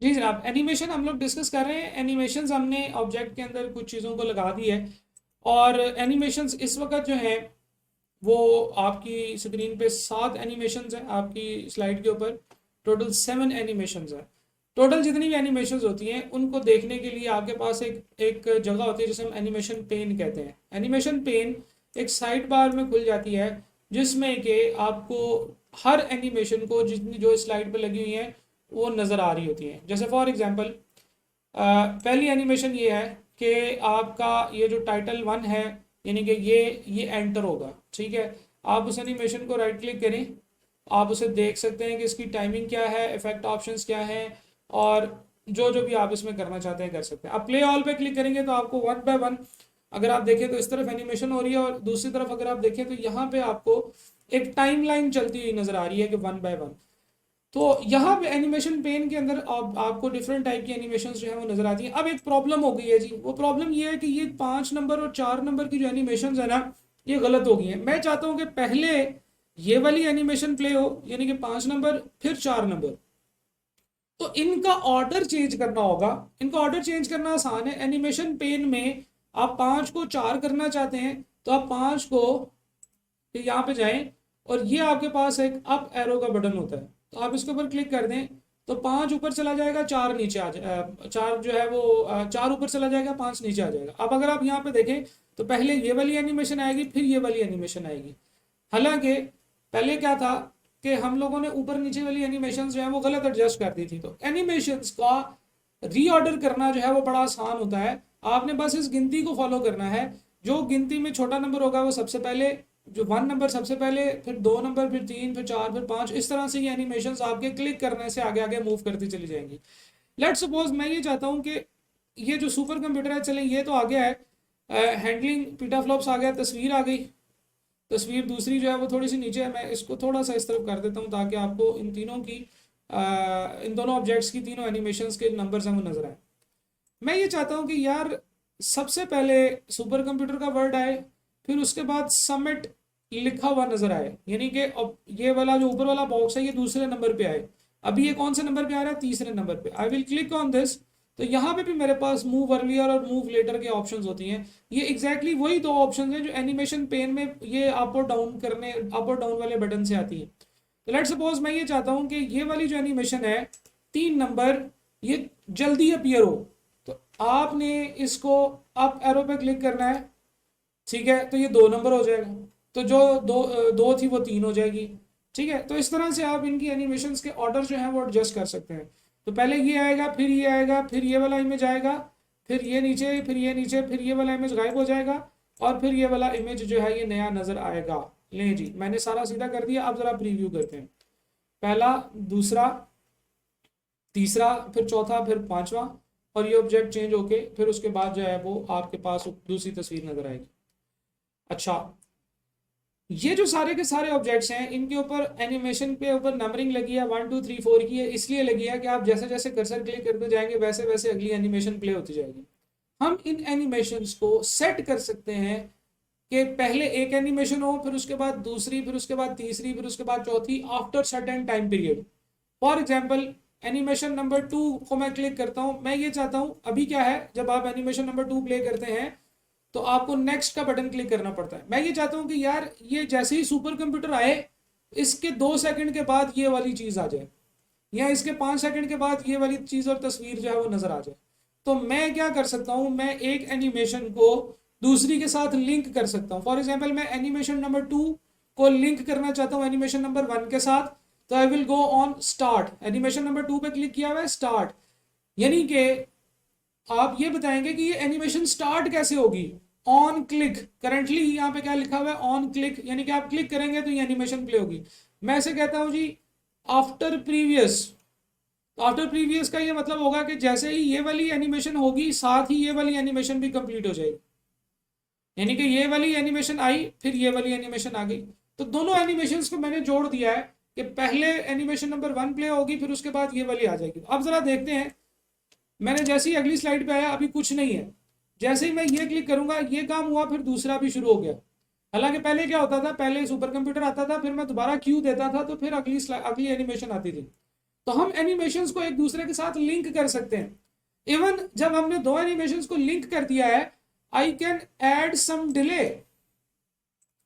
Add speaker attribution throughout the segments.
Speaker 1: जी जनाब, एनिमेशन हम लोग डिस्कस कर रहे हैं। एनिमेशंस हमने ऑब्जेक्ट के अंदर कुछ चीज़ों को लगा दी है, और एनिमेशंस इस वक्त जो है वो आपकी स्क्रीन पे 7 एनिमेशंस हैं आपकी स्लाइड के ऊपर। टोटल 7 एनिमेशंस हैं। टोटल जितनी भी एनिमेशंस होती हैं उनको देखने के लिए आपके पास एक एक जगह होती है जिसे हम एनिमेशन पेन कहते हैं। एनिमेशन पेन एक साइड बार में खुल जाती है, जिसमें कि आपको हर एनिमेशन को जितनी जो स्लाइड पे लगी हुई है वो नज़र आ रही होती है। जैसे फॉर एग्जांपल पहली एनिमेशन ये है कि आपका ये जो टाइटल 1 है, यानी कि ये एंटर होगा। ठीक है, आप उस एनिमेशन को राइट क्लिक करें, आप उसे देख सकते हैं कि इसकी टाइमिंग क्या है, इफेक्ट ऑप्शंस क्या है, और जो जो भी आप इसमें करना चाहते हैं कर सकते हैं। आप प्ले ऑल पे क्लिक करेंगे तो आपको वन बाय वन, अगर आप देखें तो इस तरफ एनिमेशन हो रही है, और दूसरी तरफ अगर आप देखें तो यहाँ पे आपको एक टाइमलाइन चलती हुई नजर आ रही है कि वन बाय वन। तो यहाँ पे एनिमेशन पेन के अंदर आपको डिफरेंट टाइप की एनिमेशन जो है वो नजर आती है। अब एक प्रॉब्लम हो गई है जी, वो प्रॉब्लम ये है कि ये 5 नंबर और 4 नंबर की जो एनिमेशन है ना, ये गलत हो गई है। मैं चाहता हूँ कि पहले ये वाली एनिमेशन प्ले हो, यानी कि 5 नंबर फिर 4 नंबर। तो इनका ऑर्डर चेंज करना होगा। इनका ऑर्डर चेंज करना आसान है। एनिमेशन पेन में आप 5 को 4 करना चाहते हैं तो आप 5 को यहाँ पे जाएं, और ये आपके पास एक अप एरो का बटन होता है, तो आप इसके ऊपर क्लिक कर दें तो 5 ऊपर चला जाएगा, 4 नीचे आ जाए, 4 जो है वो 4 ऊपर चला जाएगा, 5 नीचे आ जाएगा। अब अगर आप यहाँ पे देखें तो पहले ये वाली एनिमेशन आएगी, फिर ये वाली एनिमेशन आएगी। हालांकि पहले क्या था कि हम लोगों ने ऊपर नीचे वाली एनिमेशन जो है वो गलत एडजस्ट कर दी थी। तो एनिमेशंस का रीऑर्डर करना जो है वो बड़ा आसान होता है। आपने बस इस गिनती को फॉलो करना है। जो गिनती में छोटा नंबर होगा वो सबसे पहले, जो 1 नंबर सबसे पहले, फिर 2 नंबर, फिर 3, फिर 4, फिर 5, इस तरह से ये एनिमेशंस आपके क्लिक करने से आगे आगे मूव करती चली जाएंगी। लेट्स सपोज मैं ये चाहता हूँ कि ये जो सुपर कंप्यूटर है, चले ये तो आ गया है, हैंडलिंग पीटाफ्लॉप्स आ गया, तस्वीर आ गई। तस्वीर दूसरी जो है वो थोड़ी सी नीचे है, मैं इसको थोड़ा सा इस तरफ कर देता हूँ ताकि आपको इन तीनों की इन दोनों ऑब्जेक्ट्स की तीनों एनिमेशंस के नंबर्स हैं वो नजर आए। मैं ये चाहता हूँ कि यार सबसे पहले सुपर कंप्यूटर का वर्ड आए, फिर उसके बाद सबमिट लिखा हुआ नजर आए, यानी कि अब ये वाला जो ऊपर वाला बॉक्स है ये दूसरे नंबर पे आए। अभी ये कौन से नंबर पे आ रहा है? तीसरे नंबर पे। I will click on this. तो यहाँ पे भी मेरे पास मूव अर्लियर और मूव लेटर के ऑप्शंस होती हैं। ये एग्जैक्टली वही दो ऑप्शंस हैं जो एनिमेशन पेन में ये अप और डाउन करने, अप और डाउन वाले बटन से आती है। तो लेट सपोज मैं ये चाहता हूँ कि ये वाली जो एनिमेशन है 3 नंबर, ये जल्दी अपीयर हो, तो आपने इसको अप एरो पे क्लिक करना है। ठीक है, तो ये 2 नंबर हो जाएगा, तो जो दो थी वो 3 हो जाएगी। ठीक है, तो इस तरह से आप इनकी एनिमेशंस के ऑर्डर जो है वो एडजस्ट कर सकते हैं। तो पहले ये आएगा, फिर ये आएगा, फिर ये वाला इमेज आएगा, फिर ये नीचे, फिर ये नीचे, फिर ये वाला इमेज गायब हो जाएगा, और फिर ये वाला इमेज जो है ये नया नजर आएगा। ले जी, मैंने सारा सीधा कर दिया। अब जरा प्रीव्यू करते हैं। पहला, दूसरा, तीसरा, फिर चौथा, फिर पांचवा, और ये ऑब्जेक्ट चेंज होके फिर उसके बाद जो है वो आपके पास दूसरी तस्वीर नजर आएगी। अच्छा, ये जो सारे के सारे ऑब्जेक्ट्स हैं इनके ऊपर एनिमेशन पे ऊपर नंबरिंग लगी है, 1 2 3 4 की है। इसलिए लगी है कि आप जैसे जैसे कर्सर क्लिक करते जाएंगे वैसे वैसे अगली एनिमेशन प्ले होती जाएगी। हम इन एनिमेशंस को सेट कर सकते हैं कि पहले एक एनिमेशन हो, फिर उसके बाद दूसरी, फिर उसके बाद तीसरी, फिर उसके बाद चौथी, after certain time period. For example, animation number 2 को मैं क्लिक करता हूं। मैं ये चाहता हूं, अभी क्या है, जब आप एनिमेशन नंबर 2 प्ले करते हैं तो आपको नेक्स्ट का बटन क्लिक करना पड़ता है। मैं ये चाहता हूं कि यार ये जैसे ही सुपर कंप्यूटर आए इसके 2 सेकंड के बाद ये वाली चीज आ जाए, या इसके 5 सेकंड के बाद ये वाली चीज और तस्वीर जो है वो नजर आ जाए। तो मैं क्या कर सकता हूं, मैं एक एनिमेशन को दूसरी के साथ लिंक कर सकता हूं। फॉर एग्जाम्पल, मैं एनिमेशन नंबर 2 को लिंक करना चाहता हूं एनिमेशन नंबर 1 के साथ। तो I will go on start, animation number 2 पे क्लिक किया हुआ है, स्टार्ट। यानी कि आप ये बताएंगे कि ये एनिमेशन स्टार्ट कैसे होगी। ऑन क्लिक, करंटली यहाँ पे क्या लिखा हुआ है, ऑन क्लिक, यानी कि आप क्लिक करेंगे तो ये एनिमेशन प्ले होगी। मैं ऐसे कहता हूं जी, आफ्टर प्रीवियस। तो आफ्टर प्रीवियस का ये मतलब होगा कि जैसे ही ये वाली एनिमेशन होगी साथ ही ये वाली एनिमेशन भी कंप्लीट हो जाएगी। यानी कि ये वाली एनिमेशन आई, फिर ये वाली एनिमेशन आ गई। तो दोनों एनिमेशंस को मैंने जोड़ दिया है कि पहले एनिमेशन नंबर 1 प्ले होगी, फिर उसके बाद ये वाली आ जाएगी। अब जरा देखते हैं, मैंने जैसे ही अगली स्लाइड पे आया, अभी कुछ नहीं है, जैसे ही मैं ये क्लिक करूंगा ये काम हुआ, फिर दूसरा भी शुरू हो गया। हालांकि पहले क्या होता था, पहले सुपर कंप्यूटर आता था, फिर मैं दोबारा क्यू देता था, तो फिर अगली अगली एनिमेशन आती थी। तो हम एनिमेशंस को एक दूसरे के साथ लिंक कर सकते हैं। इवन जब हमने दो एनिमेशंस को लिंक कर दिया है, I can add some delay,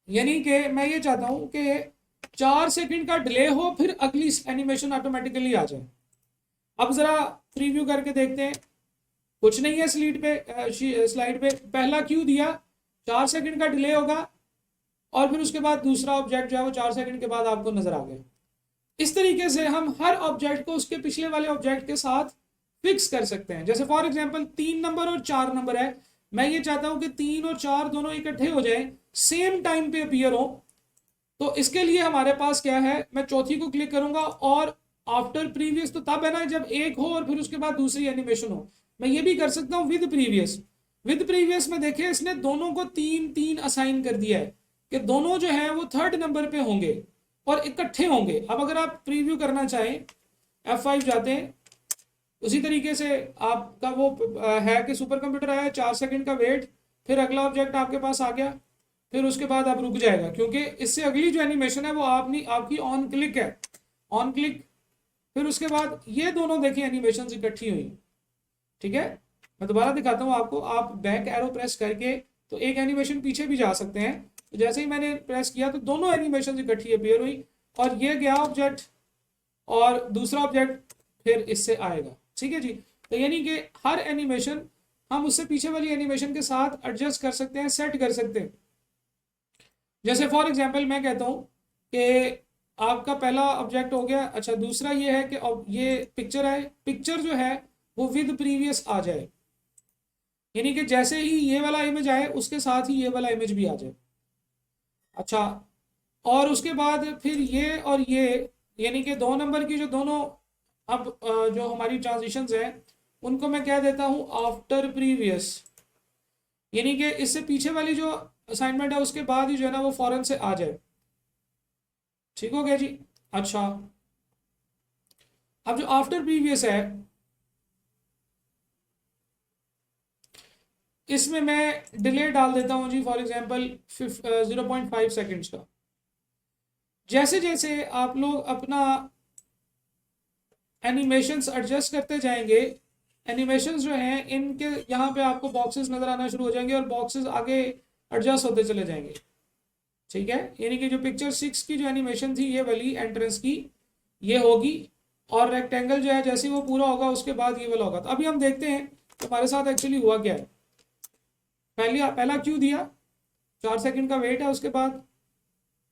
Speaker 1: यानी कि मैं ये चाहता हूं कि 4 सेकंड का डिले हो, फिर अगली एनिमेशन ऑटोमेटिकली आ जाए। अब जरा प्रीव्यू करके देखते हैं। कुछ नहीं है स्लाइड पे पहला क्यू दिया, 4 सेकंड का डिले होगा, और फिर उसके बाद दूसरा ऑब्जेक्ट जो है वो 4 सेकंड के बाद आपको नजर आ गया। इस तरीके से हम हर ऑब्जेक्ट को उसके पिछले वाले ऑब्जेक्ट के साथ फिक्स कर सकते हैं। जैसे फॉर एग्जांपल 3 नंबर और 4 नंबर है, मैं ये चाहता हूं कि 3 और 4 दोनों इकट्ठे हो जाएं, सेम टाइम पे अपीयर हो। तो इसके लिए हमारे पास क्या है, मैं चौथी को क्लिक करूंगा, और आफ्टर प्रीवियस तो तब है ना जब एक हो और फिर उसके बाद दूसरी एनिमेशन हो। मैं ये भी कर सकता हूँ विद प्रीवियस। विद प्रीवियस में देखिए इसने दोनों को 3 3 असाइन कर दिया है कि दोनों जो है वो 3rd नंबर पे होंगे और इकट्ठे होंगे। अब अगर आप प्रीव्यू करना चाहें, F5 जाते हैं, उसी तरीके से आपका वो है कि सुपर कंप्यूटर आया, 4 सेकंड का वेट, फिर अगला ऑब्जेक्ट आपके पास आ गया, फिर उसके बाद आप रुक जाएगा, क्योंकि इससे अगली जो एनिमेशन है वो आपकी ऑन क्लिक है, ऑन क्लिक। फिर उसके बाद ये दोनों देखिए एनिमेशन इकट्ठी हुई। ठीक है, मैं दोबारा दिखाता हूँ आपको। आप बैक एरो प्रेस करके तो एक एनिमेशन पीछे भी जा सकते हैं। तो जैसे ही मैंने प्रेस किया तो दोनों एनिमेशन इकट्ठी अपीयर हुई, और ये गया ऑब्जेक्ट और दूसरा ऑब्जेक्ट फिर इससे आएगा। ठीक है जी। तो यानी कि हर एनिमेशन हम उससे पीछे वाली एनिमेशन के साथ एडजस्ट कर सकते हैं, सेट कर सकते हैं। जैसे फॉर एग्जांपल मैं कहता हूँ कि आपका पहला ऑब्जेक्ट हो गया, अच्छा दूसरा ये है कि अब ये पिक्चर है, पिक्चर जो है वो विद प्रीवियस आ जाए, यानी कि जैसे ही ये वाला इमेज आए उसके साथ ही ये वाला इमेज भी आ जाए। अच्छा, और उसके बाद फिर ये और ये, यानी कि 2 नंबर की जो दोनों अब जो हमारी ट्रांजिशंस है उनको मैं कह देता हूँ आफ्टर प्रीवियस, यानी कि इससे पीछे वाली जो असाइनमेंट है उसके बाद ही जो है ना वो फौरन से आ जाए। ठीक हो गया जी। अच्छा, अब जो आफ्टर प्रीवियस है इसमें मैं डिले डाल देता हूं जी, फॉर एग्जांपल 0.5 सेकेंड्स का। जैसे जैसे आप लोग अपना एनिमेशंस एडजस्ट करते जाएंगे, एनिमेशंस जो हैं इनके यहाँ पे आपको बॉक्सेस नजर आना शुरू हो जाएंगे और बॉक्सेस आगे एडजस्ट होते चले जाएंगे। ठीक है, यानी कि जो पिक्चर 6 की जो एनिमेशन थी ये वाली एंट्रेंस की ये होगी, और रेक्टेंगल जो है जैसे ही वो पूरा होगा उसके बाद ये वाला होगा। तो अभी हम देखते हैं तो हमारे साथ एक्चुअली हुआ क्या है। पहला क्यू दिया, 4 सेकंड का वेट है, उसके बाद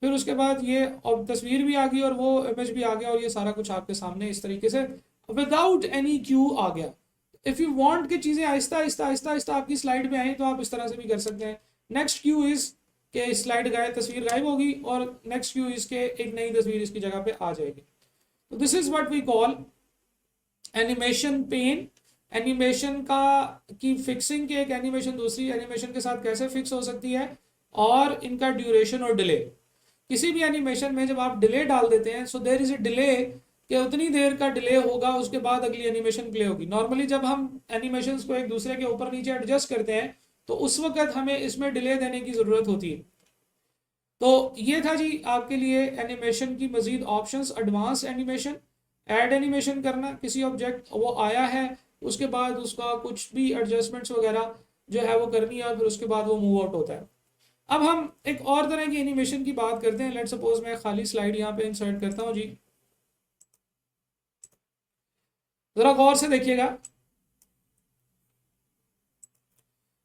Speaker 1: फिर उसके बाद ये और तस्वीर भी आ गई और वो इमेज भी आ गया, और ये सारा कुछ आपके सामने इस तरीके से विदाउट एनी क्यू आ गया। इफ यू वांट कि चीजें आहिस्ता आहिस्ता आहिस्ता आहिस्ता आपकी स्लाइड में आई तो आप इस तरह से भी कर सकते हैं। नेक्स्ट क्यू इज के स्लाइड तस्वीर गायब होगी, और नेक्स्ट क्यू इज के एक नई तस्वीर इसकी जगह पे आ जाएगी। तो this is what we call animation pen. Animation का की फिक्सिंग के एक एनिमेशन दूसरी एनिमेशन के साथ कैसे फिक्स हो सकती है, और इनका ड्यूरेशन और डिले। किसी भी एनिमेशन में जब आप डिले डाल देते हैं, so there is a delay, कि उतनी देर का डिले होगा उसके बाद अगली एनिमेशन प्ले होगी। नॉर्मली जब हम एनिमेशंस को एक दूसरे के ऊपर नीचे एडजस्ट करते हैं तो उस वक्त हमें इसमें डिले देने की ज़रूरत होती है। तो ये था जी आपके लिए एनिमेशन की मजीद options. Advance animation, add animation करना, किसी ऑब्जेक्ट वो आया है उसके बाद उसका कुछ भी एडजस्टमेंट्स वगैरह जो है वो करनी है, और फिर उसके बाद वो मूव आउट होता है। अब हम एक और तरह की एनिमेशन की बात करते हैं। लेट सपोज मैं खाली स्लाइड यहाँ पे इंसर्ट करता हूँ जी, जरा गौर से देखिएगा।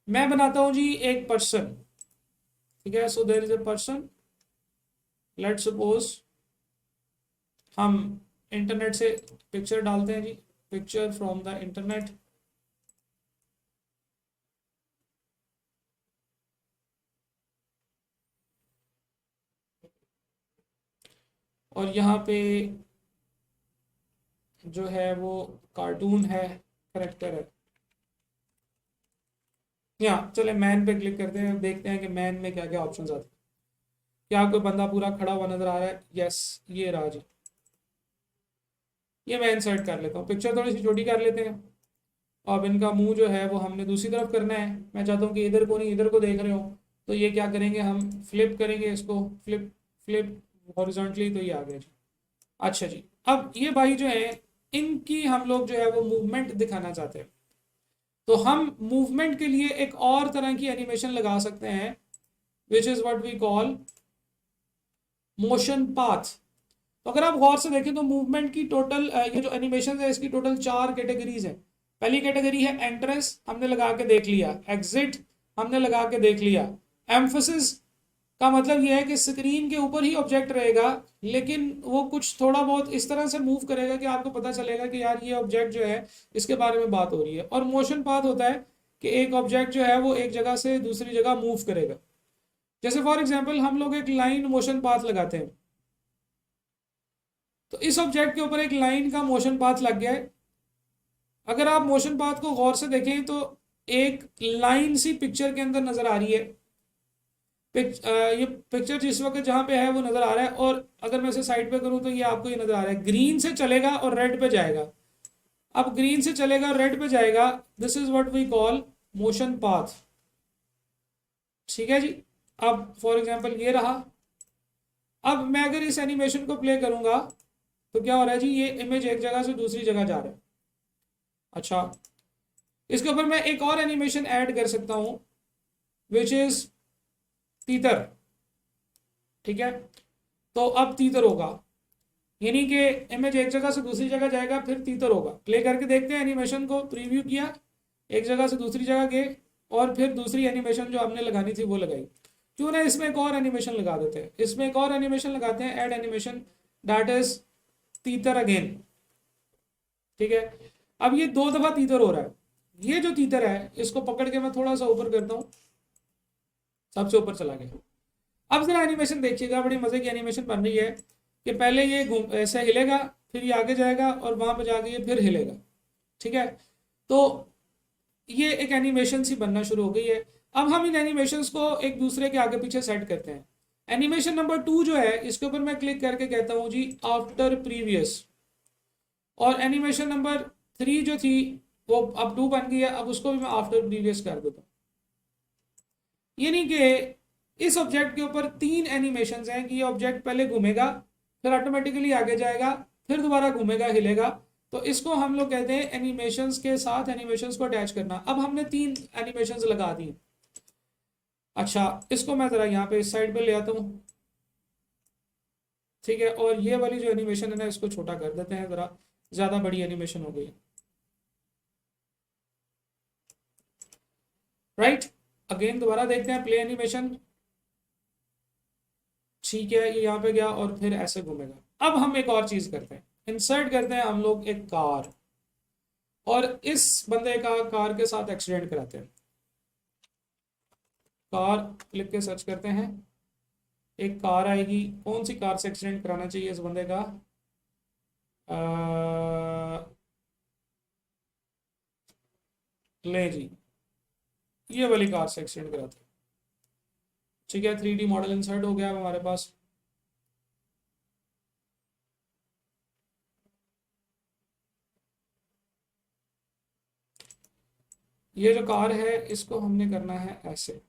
Speaker 1: मैं बनाता हूं जी एक पर्सन। ठीक है, so there is a person. Let suppose हम इंटरनेट से पिक्चर डालते हैं जी, पिक्चर फ्रॉम द इंटरनेट। और यहाँ पे जो है वो कार्टून है, करेक्टर है। यहाँ चले मैन पे क्लिक करते हैं, देखते हैं कि मैन में क्या क्या ऑप्शंस आते हैं। क्या कोई बंदा पूरा खड़ा हुआ नजर आ रहा है? यस, ये रहा जी। ये मैं इंसर्ट कर लेता हूँ, पिक्चर थोड़ी सी छोटी कर लेते हैं। अब इनका मुंह जो है वो हमने दूसरी तरफ करना है। मैं चाहता हूँ कि इधर को नहीं इधर को देख रहे हो, तो ये क्या करेंगे, हम फ्लिप करेंगे इसको, फ्लिप फ्लिप हॉरिजॉन्टली, तो ये आ गया जी। अच्छा जी, अब ये भाई जो है इनकी हम लोग जो है वो मूवमेंट दिखाना चाहते हैं, तो हम मूवमेंट के लिए एक और तरह की एनिमेशन लगा सकते हैं, which is what we call motion path. तो अगर आप गौर से देखें तो मूवमेंट की टोटल ये जो एनिमेशन है इसकी टोटल 4 कैटेगरीज है। पहली कैटेगरी है एंट्रेंस, हमने लगा के देख लिया। एग्जिट हमने लगा के देख लिया। एम्फोसिस का मतलब यह है कि स्क्रीन के ऊपर ही ऑब्जेक्ट रहेगा, लेकिन वो कुछ थोड़ा बहुत इस तरह से मूव करेगा कि आपको पता चलेगा कि यार ये ऑब्जेक्ट जो है इसके बारे में बात हो रही है। और मोशन पाथ होता है कि एक ऑब्जेक्ट जो है वो एक जगह से दूसरी जगह मूव करेगा। जैसे फॉर एग्जाम्पल हम लोग एक लाइन मोशन पाथ लगाते हैं, तो इस ऑब्जेक्ट के ऊपर एक लाइन का मोशन पाथ लग गया है। अगर आप मोशन पाथ को गौर से देखें तो एक लाइन सी पिक्चर के अंदर नजर आ रही है। ये पिक्चर जिस वक्त जहां पे है वो नजर आ रहा है, और अगर मैं इसे साइड पे करूं तो ये आपको ये नजर आ रहा है, ग्रीन से चलेगा और रेड पे जाएगा। अब ग्रीन से चलेगा रेड पे जाएगा, this is what we call motion path. ठीक है जी। अब फॉर एग्जांपल ये रहा। अब मैं अगर इस एनिमेशन को प्ले करूंगा तो क्या हो रहा है जी, ये इमेज एक जगह से दूसरी जगह जा रहा है। अच्छा, इसके ऊपर मैं एक और एनिमेशन ऐड कर सकता हूं, विच इज तीतर। ठीक है, तो अब तीतर होगा, यानी कि इमेज एक जगह से दूसरी जगह जाएगा फिर तीतर होगा। प्ले करके देखते हैं, एनिमेशन को प्रीव्यू किया, एक जगह से दूसरी जगह गए और फिर दूसरी एनिमेशन जो हमने लगानी थी वो लगाई। क्यों ना इसमें एक और एनिमेशन लगा देते हैं, इसमें एक और एनिमेशन लगाते हैं, ऐड एनिमेशन दैट इज तीतर अगेन। ठीक है, अब ये 2 दफा तीतर हो रहा है। ये जो तीतर है इसको पकड़ के मैं थोड़ा सा ऊपर करता हूँ, सबसे ऊपर चला गया। अब जरा एनिमेशन देखिएगा, बड़ी मजे की एनिमेशन बन रही है कि पहले ये घूम ऐसे हिलेगा, फिर ये आगे जाएगा और वहां पर जाके ये फिर हिलेगा। ठीक है, तो ये एक एनिमेशन सी बनना शुरू हो गई है। अब हम इन एनिमेशंस को एक दूसरे के आगे पीछे सेट करते हैं। एनिमेशन नंबर 2 जो है इसके ऊपर मैं क्लिक करके कहता हूं जी आफ्टर प्रीवियस, और एनिमेशन नंबर 3 जो थी वो अब 2 बन गई है, अब उसको भी मैं आफ्टर प्रीवियस कर देता हूँ। यानी कि इस ऑब्जेक्ट के ऊपर 3 एनिमेशन हैं कि ये ऑब्जेक्ट पहले घूमेगा, फिर ऑटोमेटिकली आगे जाएगा, फिर दोबारा घूमेगा, हिलेगा। तो इसको हम लोग कहते हैं एनिमेशंस के साथ एनिमेशंस को अटैच करना। अब हमने 3 एनिमेशंस लगा दी। अच्छा, इसको मैं जरा यहाँ पे इस साइड पे ले आता हूँ। ठीक है, और ये वाली जो एनिमेशन है ना इसको छोटा कर देते हैं, जरा ज्यादा बड़ी एनिमेशन हो गई। राइट, अगेन दोबारा देखते हैं, प्ले एनिमेशन। ठीक है, ये यहाँ पे गया और फिर ऐसे घूमेगा। अब हम एक और चीज करते हैं, इंसर्ट करते हैं हम लोग एक कार, और इस बंदे का कार के साथ एक्सीडेंट कराते हैं। कार लिख के सर्च करते हैं, एक कार आएगी। कौन सी कार से एक्सीडेंट कराना चाहिए इस बंदे का? ले जी, ये वाली कार से एक्सीडेंट कराते हैं। ठीक है, 3D मॉडल इंसर्ट हो गया हमारे पास। ये जो कार है इसको हमने करना है ऐसे।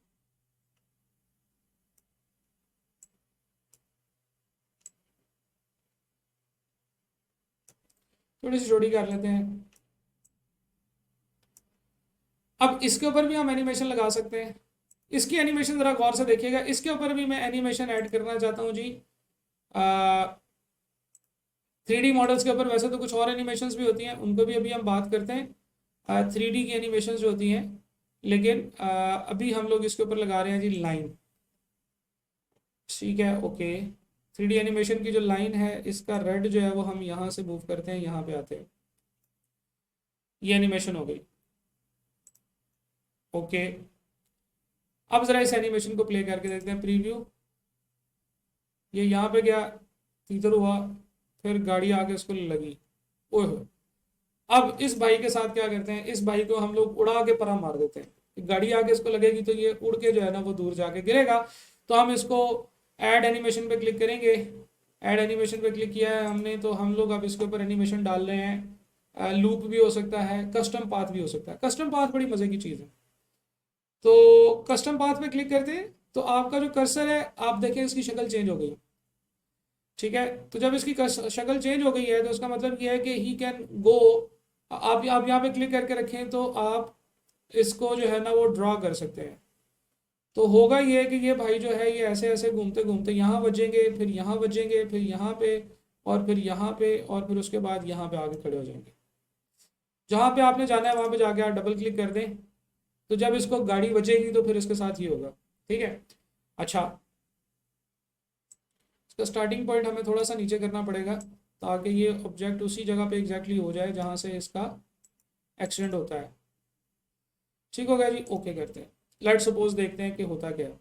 Speaker 1: थोड़ी सी जोड़ी कर लेते हैं। अब इसके ऊपर भी हम एनिमेशन लगा सकते हैं। इसकी एनिमेशन जरा गौर से देखिएगा, इसके ऊपर भी मैं एनिमेशन ऐड करना चाहता हूँ जी। 3D मॉडल्स के ऊपर वैसे तो कुछ और एनिमेशंस भी होती हैं, उनको भी अभी हम बात करते हैं। 3D की एनिमेशन जो होती हैं, लेकिन अभी हम लोग इसके ऊपर लगा रहे हैं जी लाइन। ठीक है, ओके। 3D एनिमेशन की जो लाइन है इसका रेड जो है वो हम यहाँ से मूव करते हैं, यहाँ पे आते हैं, ये एनिमेशन हो गई। ओके, अब जरा इस एनिमेशन को प्ले करके देखते हैं, प्रीव्यू। ये यहाँ पे गया, तीतर हुआ, फिर गाड़ी आके इसको लगी। ओह, अब इस भाई के साथ क्या करते हैं, इस भाई को हम लोग उड़ा के परा मार देते हैं। गाड़ी आके इसको लगेगी तो ये उड़ के जो है ना वो दूर जाके गिरेगा। तो हम इसको ऐड एनिमेशन पे क्लिक करेंगे। ऐड एनिमेशन पे क्लिक किया है हमने, तो हम लोग अब इसके ऊपर एनिमेशन डाल रहे हैं। लूप भी हो सकता है, कस्टम पाथ भी हो सकता है। कस्टम पाथ बड़ी मजे की चीज़ है। तो कस्टम पाथ पे क्लिक करते हैं तो आपका जो कर्सर है आप देखें इसकी शक्ल चेंज हो गई। ठीक है। तो जब इसकी शक्ल चेंज हो गई है तो उसका मतलब ये है कि ही कैन गो। आप यहाँ पे क्लिक करके रखें तो आप इसको जो है ना वो ड्रॉ कर सकते हैं। तो होगा ये कि ये भाई जो है ये ऐसे ऐसे घूमते घूमते यहाँ बजेंगे, फिर यहाँ बजेंगे, फिर यहाँ पे, और फिर यहाँ पे, और फिर उसके बाद यहाँ पे आके खड़े हो जाएंगे। जहाँ पे आपने जाना है वहाँ पे जाके आप डबल क्लिक कर दें, तो जब इसको गाड़ी बचेगी तो फिर इसके साथ ये होगा। ठीक है। अच्छा, इसका स्टार्टिंग पॉइंट हमें थोड़ा सा नीचे करना पड़ेगा ताकि ये ऑब्जेक्ट उसी जगह पे एग्जैक्टली हो जाए जहाँ से इसका एक्सीडेंट होता है। ठीक हो गया जी, ओके करते हैं। लेट्स सपोज देखते हैं कि होता क्या है।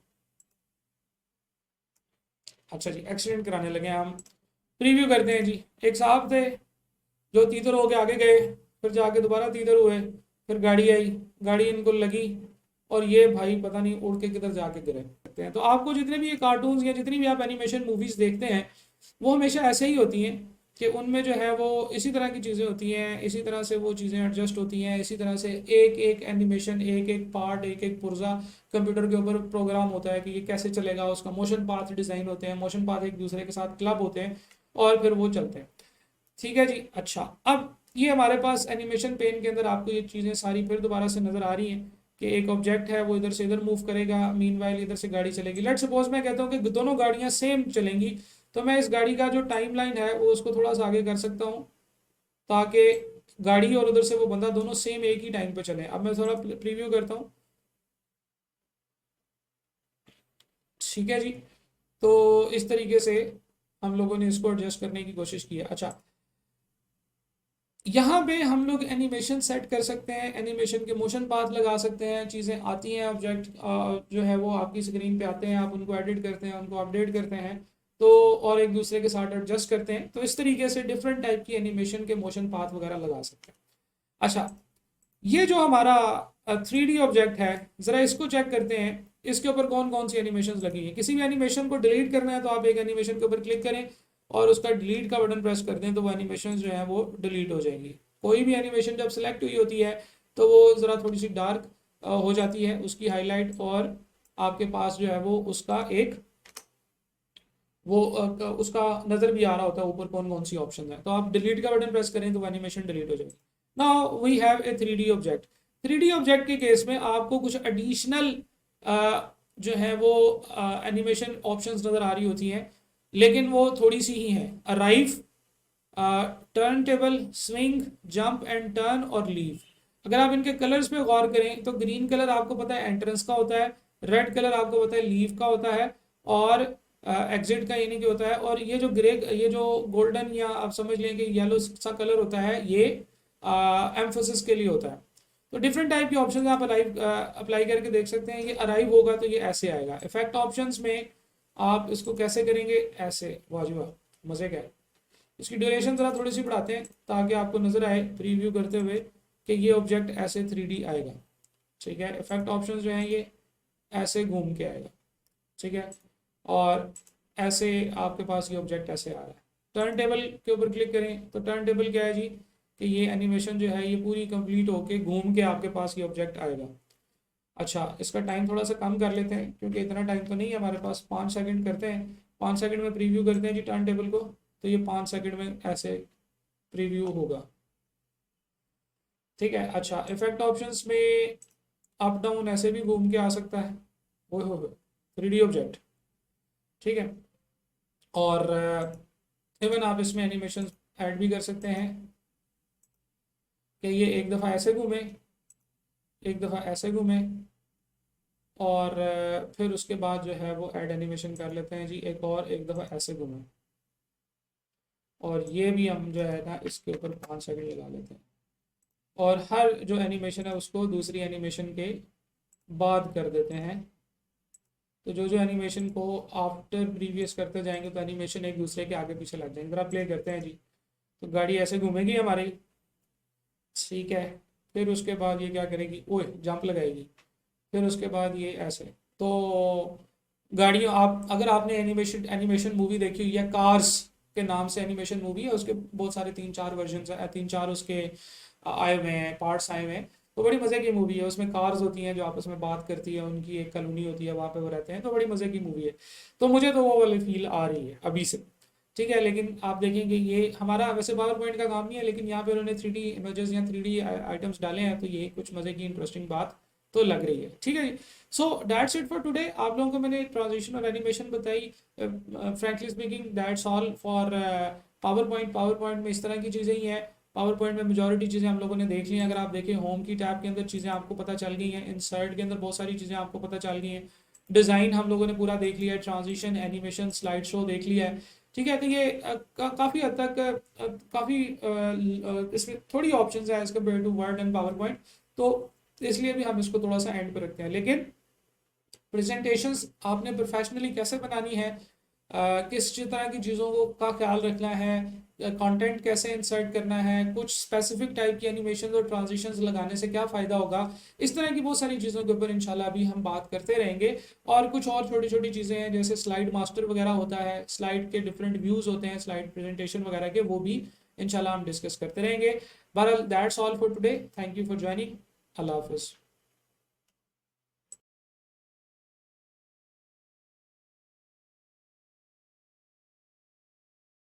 Speaker 1: अच्छा जी, एक्सीडेंट कराने लगे हैं हम। प्रीव्यू करते हैं जी। एक साहब थे जो तीतर होके आगे गए, फिर जाके दोबारा तीतर हुए, फिर गाड़ी आई, गाड़ी इनको लगी, और ये भाई पता नहीं उड़ के किधर जाके गिरे सकते हैं। तो आपको जितने भी ये कार्टून्स या जितनी भी आप एनिमेशन मूवीज देखते हैं वो हमेशा ऐसे ही होती हैं कि उनमें जो है वो इसी तरह की चीज़ें होती हैं, इसी तरह से वो चीज़ें एडजस्ट होती हैं, इसी तरह से एक एक एनिमेशन, एक एक पार्ट, एक एक पुर्जा कंप्यूटर के ऊपर प्रोग्राम होता है कि ये कैसे चलेगा। उसका मोशन पाथ डिज़ाइन होते हैं, मोशन पाथ एक दूसरे के साथ क्लब होते हैं और फिर वो चलते हैं। ठीक है जी। अच्छा, अब ये हमारे पास एनिमेशन पेन के अंदर आपको ये चीज़ें सारी फिर दोबारा से नज़र आ रही हैं कि एक ऑब्जेक्ट है वो इधर से इधर मूव करेगा, मीनवाइल इधर से गाड़ी चलेगी। लेट्स सपोज मैं कहता हूँ कि दोनों गाड़ियाँ सेम चलेंगी, तो मैं इस गाड़ी का जो टाइमलाइन है वो उसको थोड़ा सा आगे कर सकता हूँ ताकि गाड़ी और उधर से वो बंदा दोनों सेम एक ही टाइम पे चले। अब मैं थोड़ा प्रीव्यू करता हूँ। ठीक है जी। तो इस तरीके से हम लोगों ने इसको एडजस्ट करने की कोशिश की है। अच्छा, यहाँ पे हम लोग एनिमेशन सेट कर सकते हैं, एनिमेशन के मोशन पाथ लगा सकते हैं, चीज़ें आती हैं, ऑब्जेक्ट जो है वो आपकी स्क्रीन पे आते हैं, आप उनको एडिट करते हैं, उनको अपडेट करते हैं, तो और एक दूसरे के साथ एडजस्ट करते हैं। तो इस तरीके से डिफरेंट टाइप की एनिमेशन के मोशन पाथ वगैरह लगा सकते हैं। अच्छा, ये जो हमारा 3D ऑब्जेक्ट है, ज़रा इसको चेक करते हैं इसके ऊपर कौन कौन सी एनिमेशन लगी है। किसी भी एनिमेशन को डिलीट करना है तो आप एक एनिमेशन के ऊपर क्लिक करें और उसका डिलीट का बटन प्रेस कर दें तो वो एनिमेशन जो है वो डिलीट हो जाएंगी। कोई भी एनिमेशन जब सेलेक्ट हुई होती है तो वो ज़रा थोड़ी सी डार्क हो जाती है उसकी हाईलाइट, और आपके पास जो है वो उसका एक वो उसका नज़र भी आ रहा होता है ऊपर कौन कौन सी ऑप्शन है। तो आप डिलीट का बटन प्रेस करें तो वो एनिमेशन डिलीट हो जाएगी। Now we have a 3D object. 3D object के केस में आपको कुछ एडिशनल जो है वो एनिमेशन ऑप्शंस नज़र आ रही होती हैं, लेकिन वो थोड़ी सी ही हैं। Arrive, turn table, swing, jump and turn और लीव। अगर आप इनके कलर्स पे गौर करें तो ग्रीन कलर आपको पता है एंट्रेंस का होता है, रेड कलर आपको पता है लीव का होता है, और एग्जिट का यानी कि होता है, और ये जो ग्रे, ये जो गोल्डन या आप समझ लें कि येलो सा कलर होता है ये एम्फोसिस के लिए होता है। तो डिफरेंट टाइप के ऑप्शन आप अप्लाई करके देख सकते हैं। ये अराइव होगा तो ये ऐसे आएगा। इफेक्ट ऑप्शंस में आप इसको कैसे करेंगे, ऐसे, वाह मज़े का है। इसकी ड्यूरेशन ज़रा थोड़ी सी बढ़ाते हैं ताकि आपको नज़र आए प्रीव्यू करते हुए कि ये ऑब्जेक्ट ऐसे 3D आएगा। ठीक है। इफेक्ट ऑप्शंस जो हैं ये ऐसे घूम के आएगा। ठीक है। और ऐसे आपके पास ये ऑब्जेक्ट ऐसे आ रहा है। टर्न टेबल के ऊपर क्लिक करें तो टर्न टेबल क्या है जी कि ये एनिमेशन जो है ये पूरी कंप्लीट होके घूम के आपके पास ये ऑब्जेक्ट आएगा। अच्छा, इसका टाइम थोड़ा सा कम कर लेते हैं क्योंकि इतना टाइम तो नहीं है हमारे पास। 5 सेकंड करते हैं, 5 सेकंड में प्रीव्यू करते हैं जी टर्न टेबल को, तो ये 5 सेकंड में ऐसे प्रीव्यू होगा। ठीक है। अच्छा, इफेक्ट ऑप्शंस में अप डाउन ऐसे भी घूम के आ सकता है। वो हो 3D ऑब्जेक्ट। ठीक है। और इवन आप इसमें एनिमेशन ऐड भी कर सकते हैं कि ये एक दफ़ा ऐसे घूमे, एक दफ़ा ऐसे घूमे, और फिर उसके बाद जो है वो ऐड एनिमेशन कर लेते हैं जी, एक और एक दफ़ा ऐसे घूमे, और ये भी हम जो है ना इसके ऊपर 5 सेकंड लगा लेते हैं, और हर जो एनिमेशन है उसको दूसरी एनिमेशन के बाद कर देते हैं। तो जो जो एनिमेशन को आफ्टर प्रीवियस करते जाएंगे तो एनिमेशन एक दूसरे के आगे पीछे लग जाएंगे। ज़रा प्ले करते हैं जी। तो गाड़ी ऐसे घूमेगी हमारी, ठीक है। फिर उसके बाद ये क्या करेगी, ओए जंप लगाएगी, फिर उसके बाद ये ऐसे। तो गाड़ियों, आप अगर आपने एनिमेशन एनिमेशन मूवी देखी हुई है, कार्स के नाम से एनिमेशन मूवी है, उसके बहुत सारे 3-4 वर्जन है, 3-4 उसके आए हुए हैं, पार्ट्स आए हुए हैं। तो बड़ी मज़े की मूवी है। उसमें कार्स होती हैं जो आपस में बात करती है, उनकी एक कॉलोनी होती है, वहाँ पे वो रहते हैं, तो बड़ी मज़े की मूवी है। तो मुझे तो वो वाली फील आ रही है अभी से। ठीक है। लेकिन आप देखेंगे ये हमारा वैसे पावर पॉइंट का काम नहीं है, लेकिन यहाँ पे उन्होंने 3D इमेजेस या 3D आइटम्स डाले हैं, तो ये कुछ मज़े की इंटरेस्टिंग बात तो लग रही है। ठीक है जी। So that's it for today. आप लोगों को मैंने ट्रांजिशन और एनिमेशन बताई। Frankly speaking that's all for PowerPoint. PowerPoint में इस तरह की चीज़ें ही हैं। पावर पॉइंट में मेजॉरिटी चीज़ें हम लोगों ने देख ली हैं। अगर आप देखें होम की टैब के अंदर चीज़ें आपको पता चल गई हैं, इंसर्ट के अंदर बहुत सारी चीज़ें आपको पता चल गई हैं, डिज़ाइन हम लोगों ने पूरा देख लिया है, ट्रांजिशन, एनिमेशन, स्लाइड शो देख लिया है। ठीक है। तो ये काफ़ी हद तक काफ़ी इसमें थोड़ी ऑप्शंस है as compare to Word and PowerPoint, तो इसलिए भी हम इसको थोड़ा सा एंड पे रखते हैं। लेकिन प्रेजेंटेशंस आपने प्रोफेशनली कैसे बनानी है, किस तरह की चीज़ों को का ख्याल रखना है, कंटेंट कैसे इंसर्ट करना है, कुछ स्पेसिफिक टाइप की एनिमेशन और ट्रांजिशंस लगाने से क्या फ़ायदा होगा, इस तरह की बहुत सारी चीज़ों के ऊपर इंशाल्लाह अभी हम बात करते रहेंगे। और कुछ और छोटी छोटी चीज़ें हैं जैसे स्लाइड मास्टर वगैरह होता है, स्लाइड के डिफरेंट व्यूज़ होते हैं स्लाइड प्रेजेंटेशन वगैरह के, वो भी इंशाल्लाह हम डिस्कस करते रहेंगे। बहरहाल that's all for today. Thank you for joining. अल्लाह हाफिज़।